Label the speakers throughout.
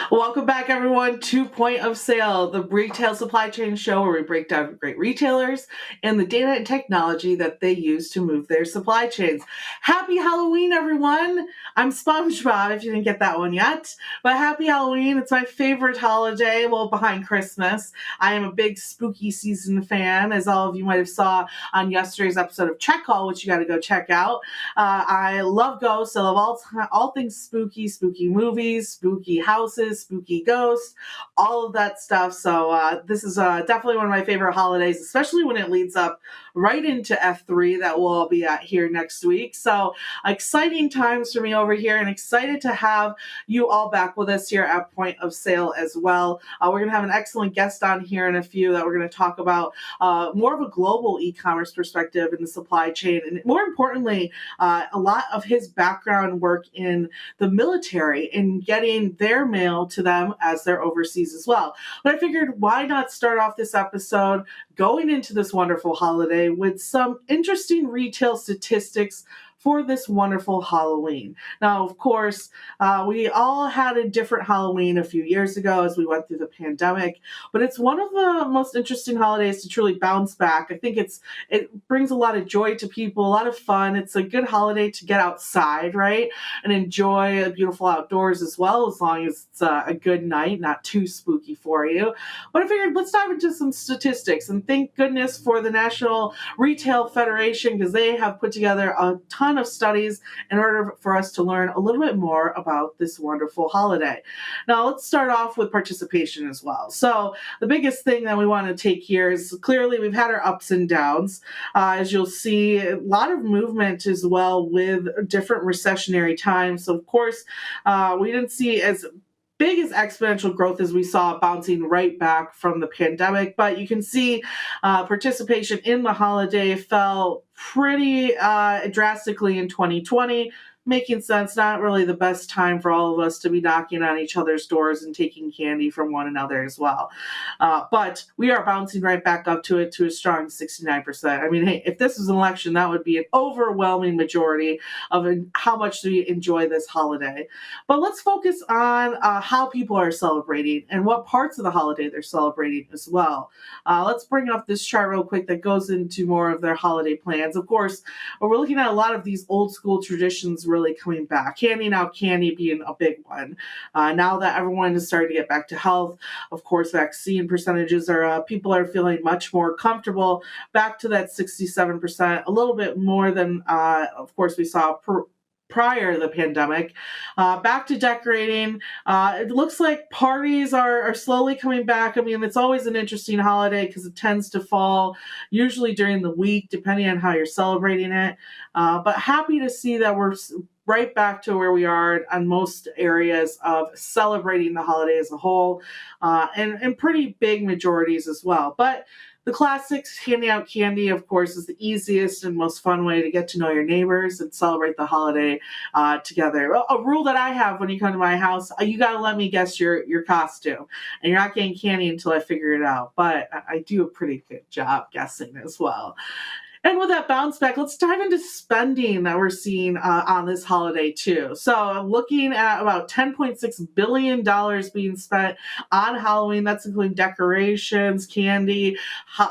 Speaker 1: Welcome back, everyone, to Point of Sale, the retail supply chain show where we break down great retailers and the data and technology that they use to move their supply chains. Happy Halloween, everyone! I'm SpongeBob, if you didn't get that one yet. But happy Halloween. It's my favorite holiday, well, behind Christmas. I am a big spooky season fan, as all of you might have saw on yesterday's episode of Check Call, which you got to go check out. I love ghosts. I love all things spooky movies, spooky houses, spooky ghosts, all of that stuff. So this is definitely one of my favorite holidays, especially when it leads up right into F3 that we'll all be at here next week. So exciting times for me over here, and excited to have you all back with us here at Point of Sale as well. We're going to have an excellent guest on here in a few that we're going to talk about more of a global e-commerce perspective in the supply chain, and more importantly, a lot of his background work in the military and getting their mail to them as they're overseas as well. But I figured, why not start off this episode going into this wonderful holiday with some interesting retail statistics for this wonderful Halloween. Now, of course, we all had a different Halloween a few years ago as we went through the pandemic, but it's one of the most interesting holidays to truly bounce back. I think it brings a lot of joy to people, a lot of fun. It's a good holiday to get outside, right, and enjoy the beautiful outdoors as well, as long as it's a good night, not too spooky for you. But I figured, let's dive into some statistics, and thank goodness for the National Retail Federation, because they have put together a ton of studies in order for us to learn a little bit more about this wonderful holiday. Now, let's start off with participation as well. So the biggest thing that we want to take here is, clearly we've had our ups and downs. As you'll see, a lot of movement as well with different recessionary times. So of course, we didn't see as big as exponential growth as we saw bouncing right back from the pandemic, but you can see participation in the holiday fell pretty drastically in 2020, making sense. Not really the best time for all of us to be knocking on each other's doors and taking candy from one another as well. But we are bouncing right back up to it to a strong 69%. I mean, hey, if this was an election, that would be an overwhelming majority of how much we enjoy this holiday. But let's focus on how people are celebrating and what parts of the holiday they're celebrating as well. Let's bring up this chart real quick that goes into more of their holiday plans. Of course, we're looking at a lot of these old school traditions really coming back. Handing out candy being a big one. Now that everyone is starting to get back to health, of course, vaccine percentages are, people are feeling much more comfortable, back to that 67%, a little bit more than, of course, we saw prior to the pandemic. Back to decorating. It looks like parties are slowly coming back. I mean, it's always an interesting holiday because it tends to fall usually during the week, depending on how you're celebrating it. But happy to see that we're right back to where we are on most areas of celebrating the holiday as a whole, and pretty big majorities as well. But the classics, handing out candy, of course, is the easiest and most fun way to get to know your neighbors and celebrate the holiday together. A rule that I have when you come to my house, you got to let me guess your costume. And you're not getting candy until I figure it out. But I do a pretty good job guessing as well. And with that bounce back, let's dive into spending that we're seeing on this holiday too. So looking at about $10.6 billion being spent on Halloween. That's including decorations, candy,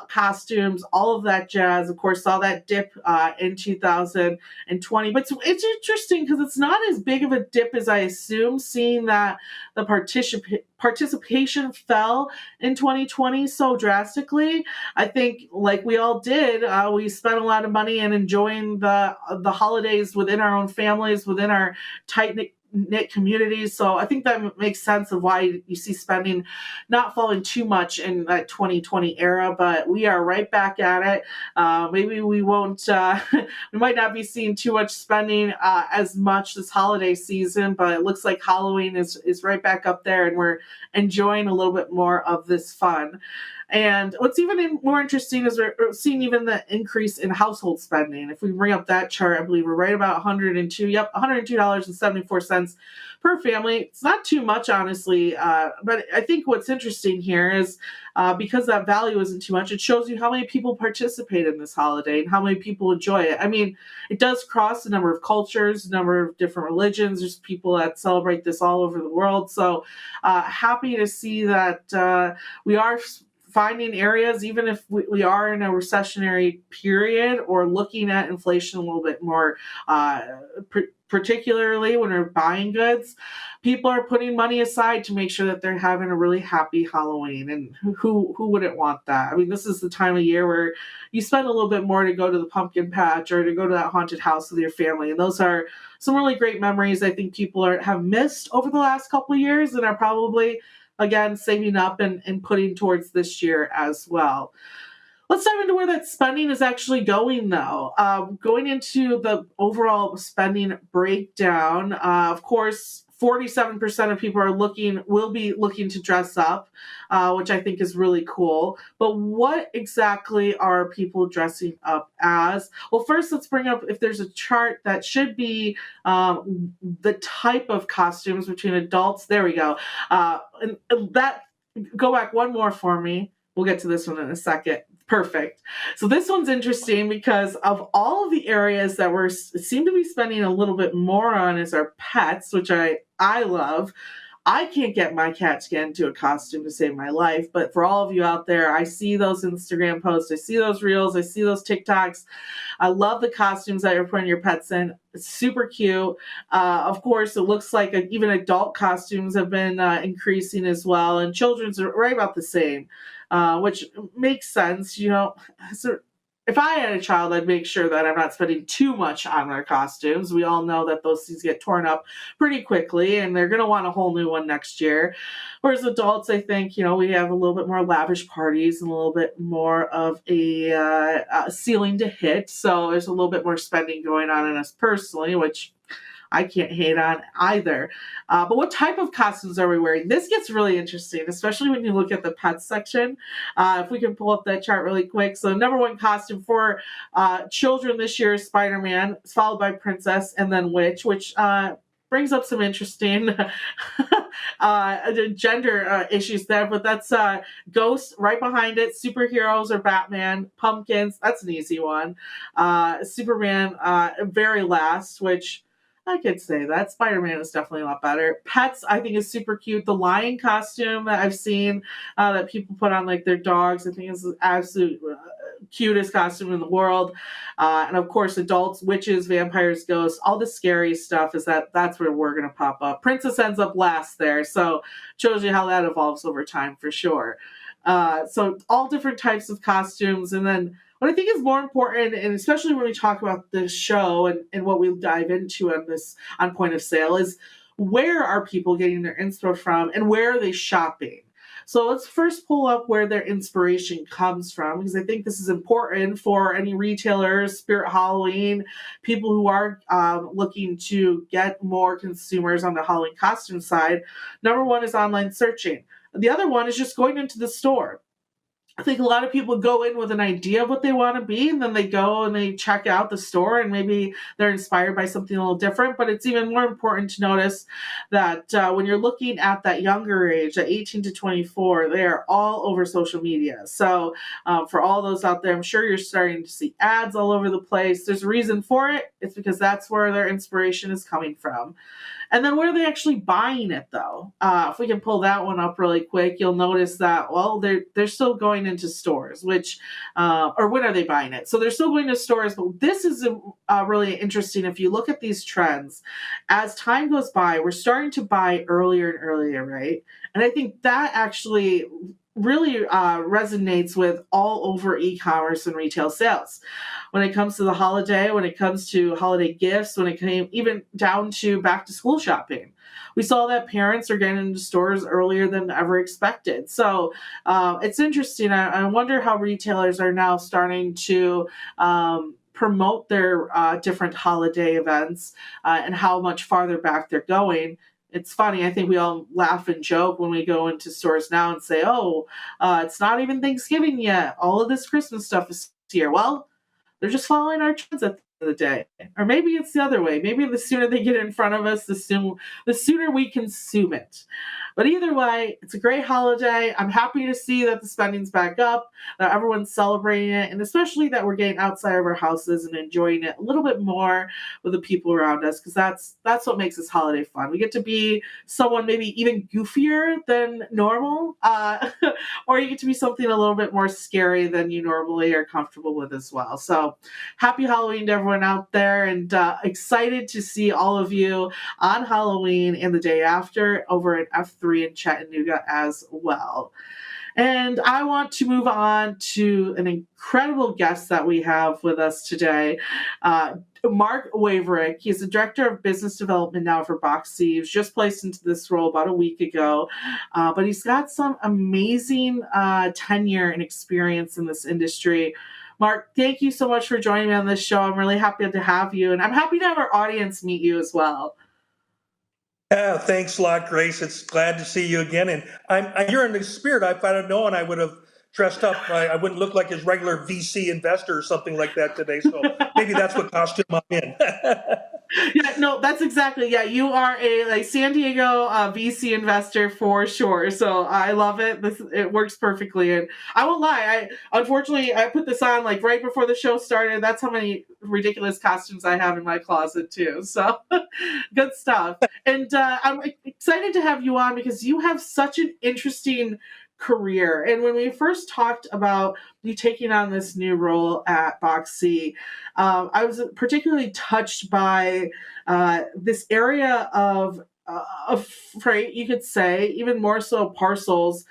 Speaker 1: costumes, all of that jazz. Of course, saw that dip in 2020. But it's interesting because it's not as big of a dip as I assumed, seeing that the participation fell in 2020 so drastically. I think, like we all did, we spent a lot of money in enjoying the holidays within our own families, within our tight-knit communities. So I think that makes sense of why you see spending not falling too much in that 2020 era, but we are right back at it. Maybe we won't, we might not be seeing too much spending as much this holiday season, but it looks like Halloween is right back up there and we're enjoying a little bit more of this fun. And what's even more interesting is we're seeing even the increase in household spending. If we bring up that chart, I believe we're right about 102. Yep, $102.74 per family. It's not too much, honestly, but I think what's interesting here is because that value isn't too much, it shows you how many people participate in this holiday and how many people enjoy it. I mean, it does cross a number of cultures, a number of different religions. There's people that celebrate this all over the world. So happy to see that we are finding areas, even if we are in a recessionary period or looking at inflation a little bit more, particularly when we're buying goods, people are putting money aside to make sure that they're having a really happy Halloween. And who wouldn't want that? I mean, this is the time of year where you spend a little bit more to go to the pumpkin patch or to go to that haunted house with your family. And those are some really great memories I think people have missed over the last couple of years and are probably, again, saving up and putting towards this year as well. Let's dive into where that spending is actually going, though. Going into the overall spending breakdown, of course, 47% of people will be looking to dress up, which I think is really cool. But what exactly are people dressing up as? Well, first, let's bring up if there's a chart that should be the type of costumes between adults. There we go. And that, go back one more for me. We'll get to this one in a second. Perfect. So this one's interesting because of all of the areas that we seem to be spending a little bit more on is our pets, which I love. I can't get my cat to get into a costume to save my life, but for all of you out there, I see those Instagram posts, I see those reels, I see those TikToks. I love the costumes that you're putting your pets in. It's super cute. Of course, it looks like even adult costumes have been increasing as well, and children's are right about the same, which makes sense. So if I had a child, I'd make sure that I'm not spending too much on their costumes. We all know that those things get torn up pretty quickly, and they're going to want a whole new one next year. Whereas adults, I think, we have a little bit more lavish parties and a little bit more of a ceiling to hit. So there's a little bit more spending going on in us personally, which I can't hate on either. But what type of costumes are we wearing? This gets really interesting, especially when you look at the pets section. If we can pull up that chart really quick. So number one costume for children this year is Spider-Man, followed by Princess, and then Witch, which brings up some interesting gender issues there. But that's Ghost right behind it. Superheroes or Batman. Pumpkins, that's an easy one. Superman, very last, which I could say that. Spider-Man is definitely a lot better. Pets, I think, is super cute. The lion costume that I've seen that people put on like their dogs, I think is the absolute cutest costume in the world. And of course, adults, witches, vampires, ghosts, all the scary stuff that's where we're going to pop up. Princess ends up last there, so shows you how that evolves over time for sure. So all different types of costumes. And then what I think is more important, and especially when we talk about this show and what we dive into on Point of Sale, is where are people getting their inspo from and where are they shopping? So let's first pull up where their inspiration comes from, because I think this is important for any retailers, Spirit Halloween, people who are looking to get more consumers on the Halloween costume side. Number one is online searching. The other one is just going into the store. I think a lot of people go in with an idea of what they want to be, and then they go and they check out the store, and maybe they're inspired by something a little different. But it's even more important to notice that when you're looking at that younger age, at 18 to 24, they are all over social media. So for all those out there, I'm sure you're starting to see ads all over the place. There's a reason for it. It's because that's where their inspiration is coming from. And then where are they actually buying it, though? If we can pull that one up really quick, you'll notice that, well, they're still going into stores, which, or when are they buying it? So they're still going to stores, but this is really interesting. If you look at these trends, as time goes by, we're starting to buy earlier and earlier, right? And I think that actually really resonates with all over e-commerce and retail sales. When it comes to the holiday, when it comes to holiday gifts, when it came even down to back to school shopping, we saw that parents are getting into stores earlier than ever expected. So it's interesting. I wonder how retailers are now starting to promote their different holiday events and how much farther back they're going. it's funny. I think we all laugh and joke when we go into stores now and say, "Oh, it's not even Thanksgiving yet. All of this Christmas stuff is here." Well, they're just following our trends at the end of the day. Or maybe it's the other way. Maybe the sooner they get in front of us, the sooner we consume it. But either way, it's a great holiday. I'm happy to see that the spending's back up, that everyone's celebrating it, and especially that we're getting outside of our houses and enjoying it a little bit more with the people around us, because that's what makes this holiday fun. We get to be someone maybe even goofier than normal, or you get to be something a little bit more scary than you normally are comfortable with as well. So happy Halloween to everyone out there, and excited to see all of you on Halloween and the day after over at F3 in Chattanooga as well. And I want to move on to an incredible guest that we have with us today, Mark Waverek. He's the Director of Business Development now for BoxC. He was just placed into this role about a week ago, but he's got some amazing tenure and experience in this industry. Mark, thank you so much for joining me on this show. I'm really happy to have you, and I'm happy to have our audience meet you as well.
Speaker 2: Thanks a lot, Grace. It's glad to see you again. And you're in the spirit. If I'd have known, I would have dressed up. I wouldn't look like his regular VC investor or something like that today. So maybe that's what costume I'm in.
Speaker 1: Yeah, no, that's exactly. Yeah, you are a San Diego VC investor for sure. So I love it. It works perfectly. And I won't lie. Unfortunately I put this on like right before the show started. That's how many ridiculous costumes I have in my closet too. So good stuff. And I'm excited to have you on because you have such an interesting career. And when we first talked about you taking on this new role at BoxC, I was particularly touched by this area of freight, you could say, even more so parcels,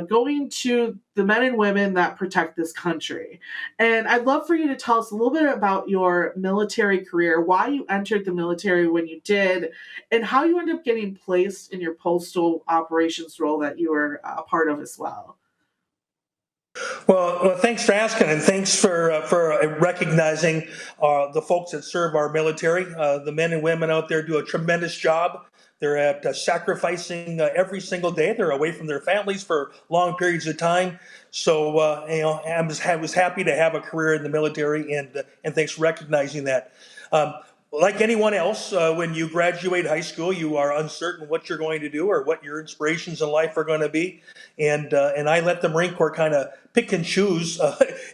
Speaker 1: going to the men and women that protect this country. And I'd love for you to tell us a little bit about your military career, why you entered the military when you did, and how you ended up getting placed in your postal operations role that you were a part of as well.
Speaker 2: Well, thanks for asking, and thanks for recognizing the folks that serve our military. The men and women out there do a tremendous job. They're at sacrificing every single day. They're away from their families for long periods of time. So, I was happy to have a career in the military, and thanks for recognizing that. Um, like anyone else, when you graduate high school, you are uncertain what you're going to do or what your inspirations in life are going to be. And I let the Marine Corps kind of pick and choose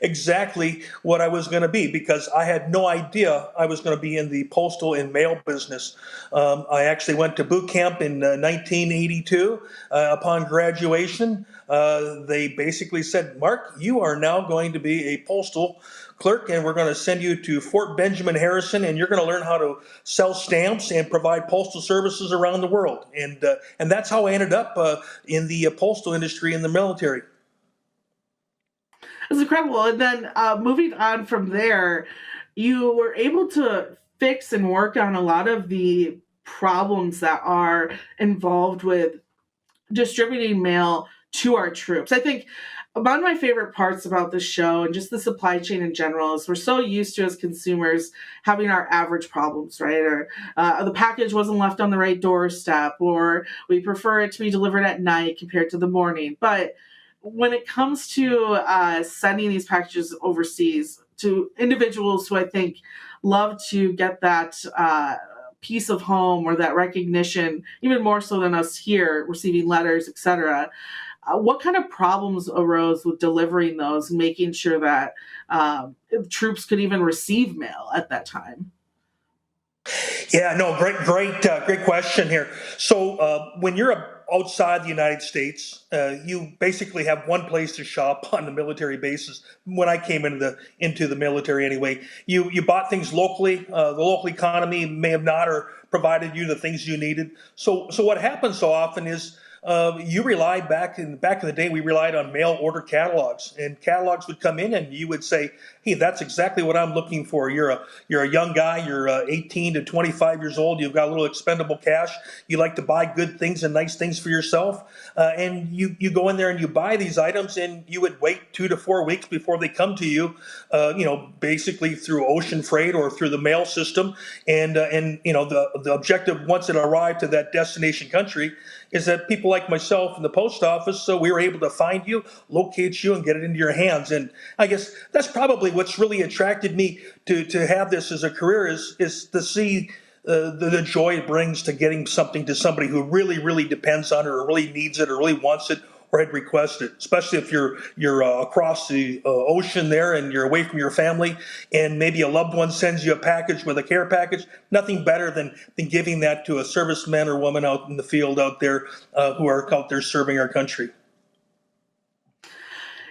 Speaker 2: exactly what I was going to be, because I had no idea I was going to be in the postal and mail business. I actually went to boot camp in 1982. Upon graduation, they basically said, "Mark, you are now going to be a postal clerk, and we're going to send you to Fort Benjamin Harrison, and you're going to learn how to sell stamps and provide postal services around the world." And that's how I ended up in the postal industry in the military.
Speaker 1: It's incredible. And then moving on from there, you were able to fix and work on a lot of the problems that are involved with distributing mail to our troops. I think one of my favorite parts about this show and just the supply chain in general is we're so used to, as consumers, having our average problems, right? Or the package wasn't left on the right doorstep, or we prefer it to be delivered at night compared to the morning. But when it comes to sending these packages overseas to individuals who I think love to get that piece of home or that recognition, even more so than us here receiving letters, etc. What kind of problems arose with delivering those and making sure that troops could even receive mail at that time?
Speaker 2: Yeah, no, great question here. So when you're outside the United States, you basically have one place to shop on the military bases. When I came into the military, anyway, you bought things locally. The local economy may have not or provided you the things you needed. So what happens so often is you relied back in the day. We relied on mail order catalogs, and catalogs would come in, and you would say, "Hey, that's exactly what I'm looking for. You're a young guy. You're 18 to 25 years old. You've got a little expendable cash. You like to buy good things and nice things for yourself, and you go in there and you buy these items, and you would wait 2 to 4 weeks before they come to you. Basically through ocean freight or through the mail system, and the objective once it arrived to that destination country is that people like myself in the post office, so we were able to find you, locate you, and get it into your hands. And I guess that's probably what's really attracted me to have this as a career is to see the joy it brings to getting something to somebody who really, really depends on it or really needs it or really wants it or had requested, especially if you're across the ocean there and you're away from your family, and maybe a loved one sends you a package with a care package. Nothing better than giving that to a serviceman or woman out in the field out there who are out there serving our country.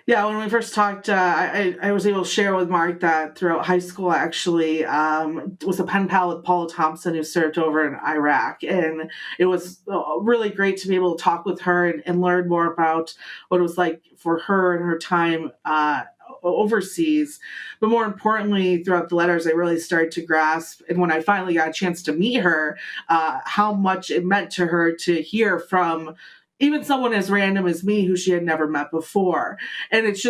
Speaker 1: Yeah, when we first talked, I was able to share with Mark that throughout high school, I actually was a pen pal with Paula Thompson, who served over in Iraq. And it was really great to be able to talk with her and learn more about what it was like for her and her time overseas. But more importantly, throughout the letters, I really started to grasp, and when I finally got a chance to meet her, how much it meant to her to hear from even someone as random as me who she had never met before. And it's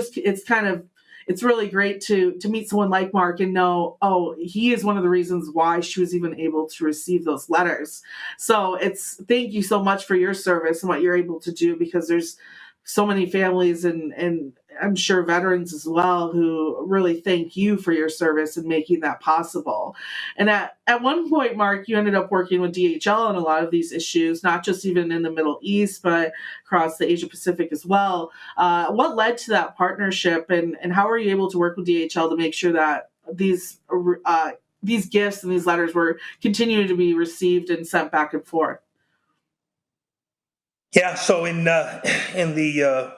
Speaker 1: really great to meet someone like Mark and know, oh, he is one of the reasons why she was even able to receive those letters. So thank you so much for your service and what you're able to do, because there's so many families and I'm sure veterans as well who really thank you for your service and making that possible. And at one point, Mark, you ended up working with DHL on a lot of these issues, not just even in the Middle East, but across the Asia Pacific as well. What led to that partnership, and how were you able to work with DHL to make sure that these gifts and these letters were continuing to be received and sent back and forth?
Speaker 2: Yeah, so in the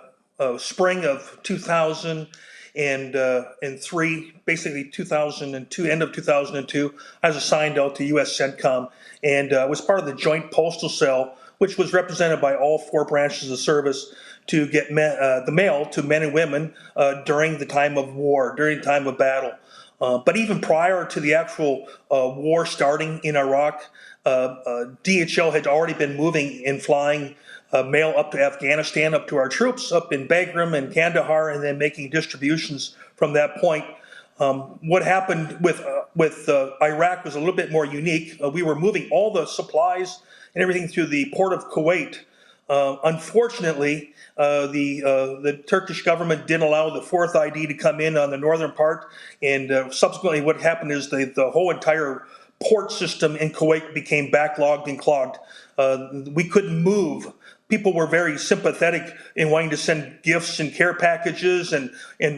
Speaker 2: spring of 2003, basically 2002, end of 2002, I was assigned out to U.S. CENTCOM and was part of the Joint Postal Cell, which was represented by all 4 branches of service to get the mail to men and women during the time of war, during the time of battle. But even prior to the actual war starting in Iraq, DHL had already been moving and flying mail up to Afghanistan, up to our troops, up in Bagram and Kandahar, and then making distributions from that point. What happened with Iraq was a little bit more unique. We were moving all the supplies and everything through the port of Kuwait. Unfortunately, the Turkish government didn't allow the 4th ID to come in on the northern part, and subsequently what happened is the whole entire port system in Kuwait became backlogged and clogged. We couldn't move. People were very sympathetic in wanting to send gifts and care packages and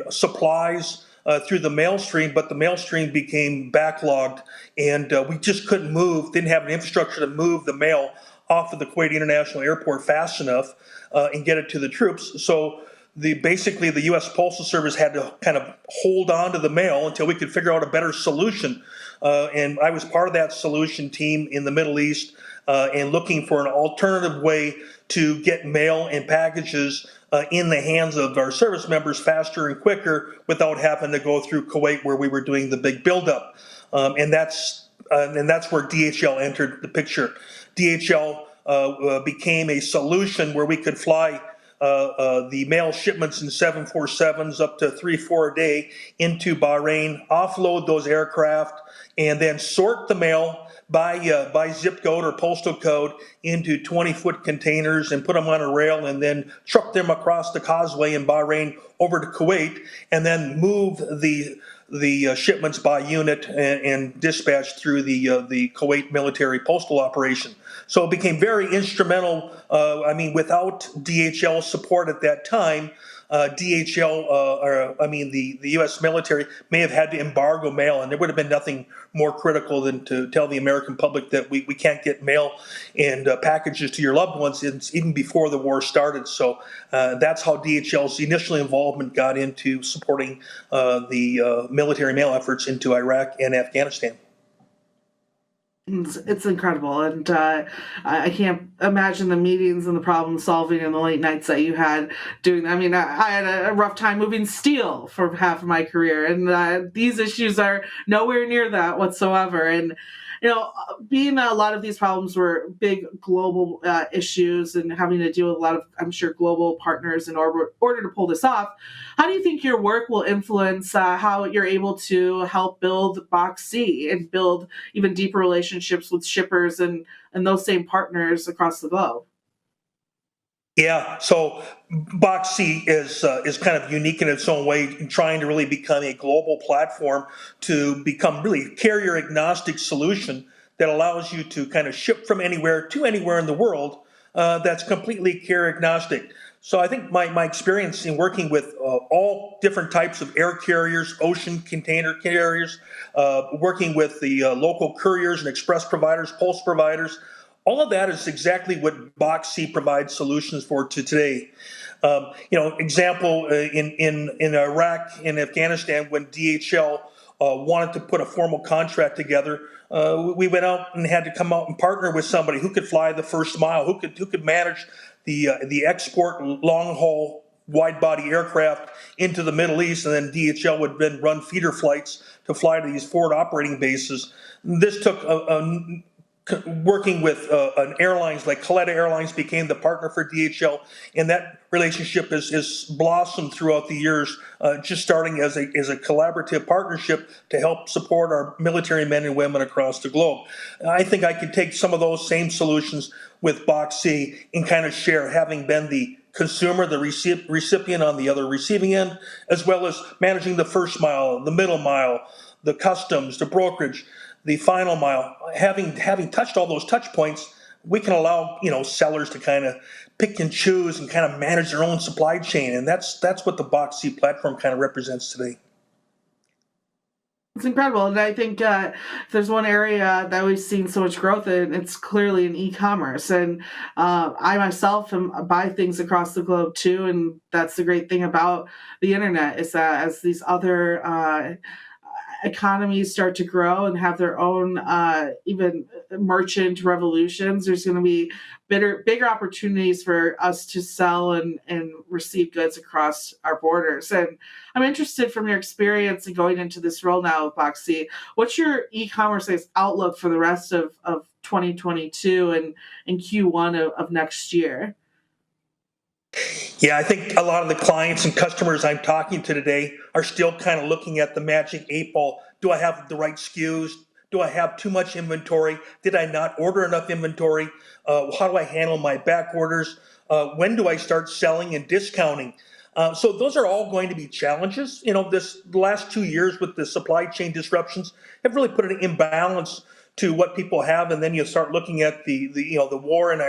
Speaker 2: supplies through the mail stream, but the mail stream became backlogged, and we just couldn't move, didn't have an infrastructure to move the mail off of the Kuwait International Airport fast enough and get it to the troops. So basically the U.S. Postal Service had to kind of hold on to the mail until we could figure out a better solution. And I was part of that solution team in the Middle East and looking for an alternative way to get mail and packages in the hands of our service members faster and quicker without having to go through Kuwait where we were doing the big buildup. And that's where DHL entered the picture. DHL became a solution where we could fly the mail shipments in 747s up to 3-4 a day into Bahrain, offload those aircraft, and then sort the mail by zip code or postal code into 20-foot containers and put them on a rail and then truck them across the causeway in Bahrain over to Kuwait, and then move the shipments by unit and dispatch through the Kuwait military postal operation. So it became very instrumental. Without DHL support at that time, the U.S. military may have had to embargo mail, and there would have been nothing more critical than to tell the American public that we can't get mail and packages to your loved ones even before the war started. So that's how DHL's initial involvement got into supporting the military mail efforts into Iraq and Afghanistan.
Speaker 1: It's incredible, and I can't imagine the meetings and the problem solving and the late nights that you had doing. I mean, I had a rough time moving steel for half of my career, and these issues are nowhere near that whatsoever. And being a lot of these problems were big global issues, and having to deal with a lot of, I'm sure, global partners in order to pull this off. How do you think your work will influence how you're able to help build BoxC and build even deeper relationships with shippers and those same partners across the globe?
Speaker 2: Yeah, so BoxC is kind of unique in its own way, in trying to really become a global platform to become really carrier agnostic solution that allows you to kind of ship from anywhere to anywhere in the world, that's completely carrier agnostic. So I think my experience in working with all different types of air carriers, ocean container carriers, working with the local couriers and express providers, post providers, all of that is exactly what BoxC provides solutions for to today. Example, in Iraq and Afghanistan, when DHL wanted to put a formal contract together, we went out and had to come out and partner with somebody who could fly the first mile, who could manage the export long haul wide body aircraft into the Middle East, and then DHL would then run feeder flights to fly to these forward operating bases. This took working with an airlines like Kaleta Airlines became the partner for DHL, and that relationship is blossomed throughout the years, just starting as a collaborative partnership to help support our military men and women across the globe. I think I could take some of those same solutions with BoxC and kind of share, having been the consumer, the recipient on the other receiving end, as well as managing the first mile, the middle mile, the customs, the brokerage, the final mile. Having touched all those touch points, we can allow sellers to kind of pick and choose and kind of manage their own supply chain, and that's what the BoxC platform kind of represents today.
Speaker 1: It's incredible, and I think if there's one area that we've seen so much growth in, it's clearly in e-commerce. And I myself buy things across the globe too, and that's the great thing about the internet is that as these other economies start to grow and have their own even merchant revolutions, there's going to be bigger opportunities for us to sell and receive goods across our borders. And I'm interested from your experience in going into this role now with BoxC, what's your e-commerce outlook for the rest of 2022 and Q1 of next year?
Speaker 2: Yeah, I think a lot of the clients and customers I'm talking to today are still kind of looking at the magic 8 ball. Do I have the right SKUs? Do I have too much inventory? Did I not order enough inventory? How do I handle my back orders? When do I start selling and discounting? So those are all going to be challenges. This last 2 years with the supply chain disruptions have really put an imbalance to what people have, and then you start looking at the war and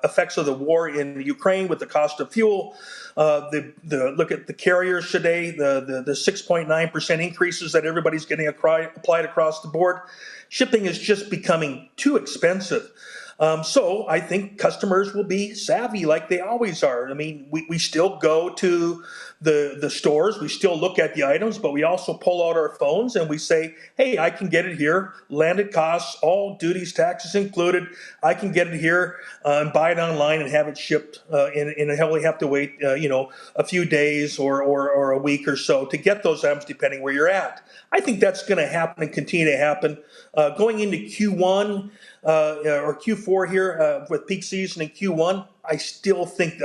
Speaker 2: effects of the war in Ukraine with the cost of fuel. The look at the carriers today, the 6.9% increases that everybody's getting applied across the board. Shipping is just becoming too expensive. So I think customers will be savvy like they always are. I mean, we still go to the stores, we still look at the items, but we also pull out our phones and we say, hey, I can get it here, landed costs, all duties, taxes included. I can get it here and buy it online and have it shipped and only have to wait, a few days or a week or so to get those items, depending where you're at. I think that's going to happen and continue to happen. Going into Q1 or Q4 here with peak season in Q1, I still think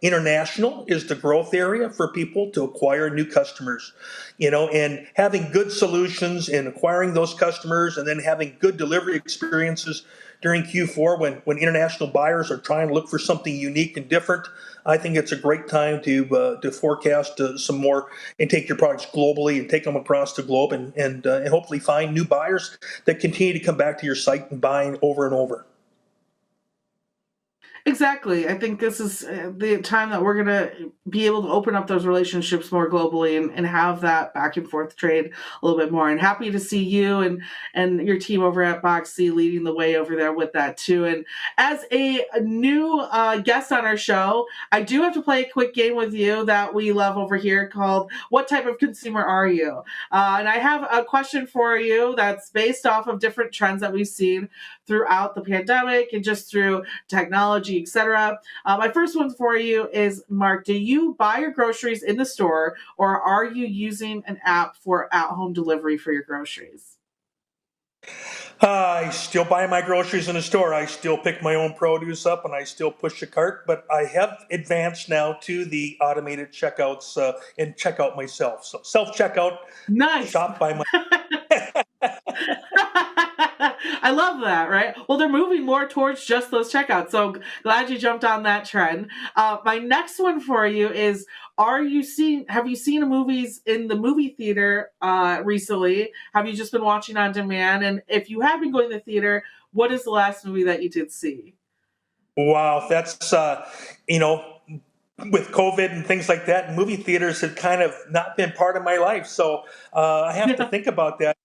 Speaker 2: international is the growth area for people to acquire new customers, and having good solutions in acquiring those customers and then having good delivery experiences during Q4 when international buyers are trying to look for something unique and different. I think it's a great time to forecast some more and take your products globally and take them across the globe and hopefully find new buyers that continue to come back to your site and buying over and over.
Speaker 1: Exactly. I think this is the time that we're going to be able to open up those relationships more globally and have that back and forth trade a little bit more. And happy to see you and your team over at BoxC leading the way over there with that too. And as a new guest on our show, I do have to play a quick game with you that we love over here called What Type of Consumer Are You? And I have a question for you that's based off of different trends that we've seen throughout the pandemic and just through technology, etc. My first one for you is, Mark, do you buy your groceries in the store or are you using an app for at-home delivery for your groceries?
Speaker 2: I still buy my groceries in the store. I still pick my own produce up and I still push a cart, but I have advanced now to the automated checkouts and checkout myself. So self checkout,
Speaker 1: Nice.
Speaker 2: shop by my.
Speaker 1: I love that, right? Well, they're moving more towards just those checkouts. So glad you jumped on that trend. My next one for you is, have you seen movies in the movie theater recently? Have you just been watching on demand? And if you have been going to the theater, what is the last movie that you did see?
Speaker 2: Wow, that's you know, with COVID and things like that, movie theaters have kind of not been part of my life. So I have to think about that.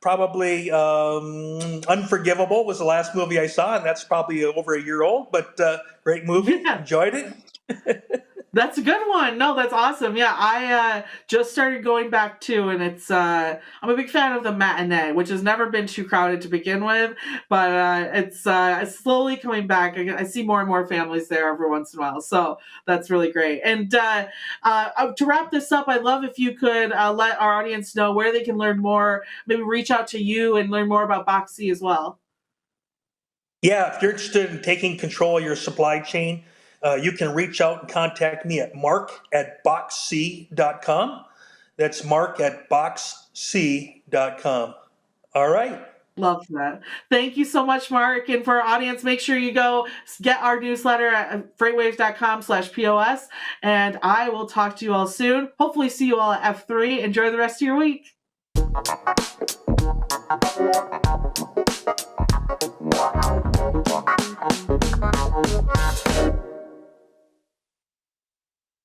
Speaker 2: Probably Unforgivable was the last movie I saw, and that's probably over a year old, but great movie.
Speaker 1: Yeah.
Speaker 2: Enjoyed it.
Speaker 1: That's a good one. No, that's awesome. Yeah, I just started going back too, and I'm a big fan of the matinee, which has never been too crowded to begin with, but it's slowly coming back. I see more and more families there every once in a while, so that's really great. And to wrap this up, I'd love if you could let our audience know where they can learn more, maybe reach out to you and learn more about BoxC as well.
Speaker 2: Yeah, if you're interested in taking control of your supply chain, you can reach out and contact me at mark@boxc.com. That's mark@boxc.com. All right.
Speaker 1: Love that. Thank you so much, Mark. And for our audience, make sure you go get our newsletter at freightwaves.com/POS. And I will talk to you all soon. Hopefully see you all at F3. Enjoy the rest of your week. Wow.